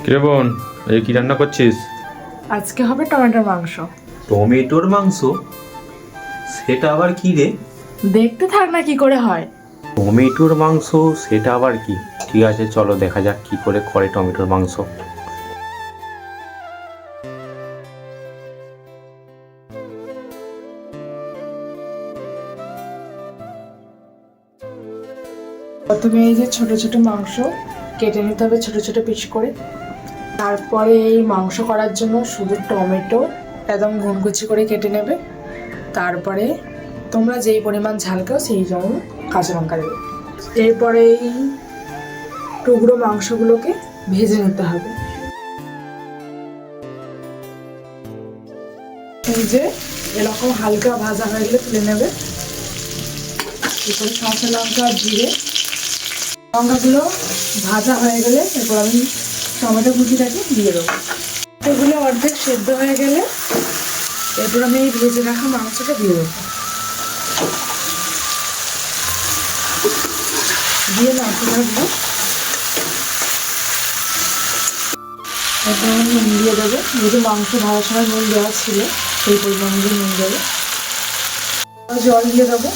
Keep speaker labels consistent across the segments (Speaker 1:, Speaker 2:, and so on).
Speaker 1: কিরে বোন, এই কি রান্না করছিস?
Speaker 2: আজকে হবে টমেটোর মাংস।
Speaker 1: টমেটোর মাংস? সেটা আবার কি রে?
Speaker 2: দেখতে থাক না কি করে হয়।
Speaker 1: টমেটোর মাংস সেটা আবার কি? ঠিক আছে, চলো দেখা যাক কি করে করে টমেটোর মাংস।
Speaker 2: প্রথমে এই যে ছোট ছোট মাংস কেটে নিতে হবে ছোট ছোট পিস করে। তারপরে এই মাংস করার জন্য শুধু টমেটো একদম ঘুনকুচি করে কেটে নেবে। তারপরে তোমরা যেই পরিমাণ ঝাল খাও সেই যেমন কাঁচা লঙ্কা দেবে। এরপরে এই টুকরো মাংসগুলোকে ভেজে নিতে হবে। এই যে এরকম হালকা ভাজা হয়ে গেলে তুলে নেবে। এরপরে কাঁচা লঙ্কা জিরে লঙ্কাগুলো ভাজা হয়ে গেলে এরপর আমি টমেটো কুচিটাকে দিয়ে দেবো। এগুলো অর্ধেক সেদ্ধ হয়ে গেলে এরপর আমি এই ভেজে রাখা মাংসটা দিয়ে দেবো, দিয়ে নাড়তে থাকবো। এরপর আমি নুন দিয়ে দেবো, যেহেতু মাংস ভাজার সময় নুন দেওয়া ছিল সেই পরিমাণ দিয়ে নুন দেবো। জল দিয়ে দেবো,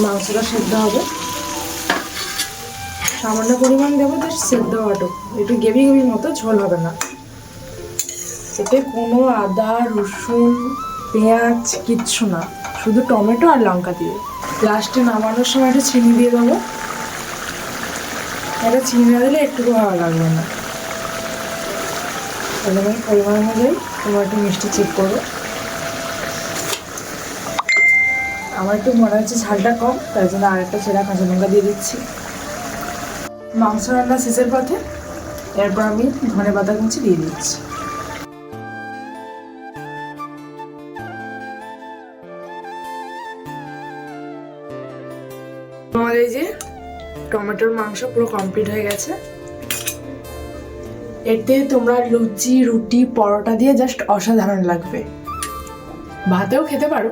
Speaker 2: মাংসটা সেদ্ধ হবে। সামান্য পরিমাণ দেবো, জাস্ট সেদ্ধ হওয়াটুকু, একটু গ্রেভি গ্রেভি মতো, ঝোল হবে না। এতে কোনো আদা রসুন পেঁয়াজ কিচ্ছু না, শুধু টমেটো আর লঙ্কা দিয়ে। লাস্টে নামানোর সময় একটু চিনি দিয়ে দেবো। এটা চিনি না দিলে একটুকু ভালো লাগবে না। তাহলে আমি পরিমাণ অনুযায়ী তোমার একটু মিষ্টি চেক করবো। আমার একটু মনে হচ্ছে ঝালটা কম, তাই জন্য আরেকটা ছেঁড়া কাঁচা লঙ্কা দিয়ে দিচ্ছি। মাংস রান্না শেষের পথে এরপর আমি ধনেপাতা কুচি দিয়ে দিচ্ছি। আমাদের এই যে টমেটোর মাংস পুরো কমপ্লিট হয়ে গেছে। এতে তোমরা লুচি রুটি পরোটা দিয়ে জাস্ট অসাধারণ লাগবে। ভাতেও খেতে পারো।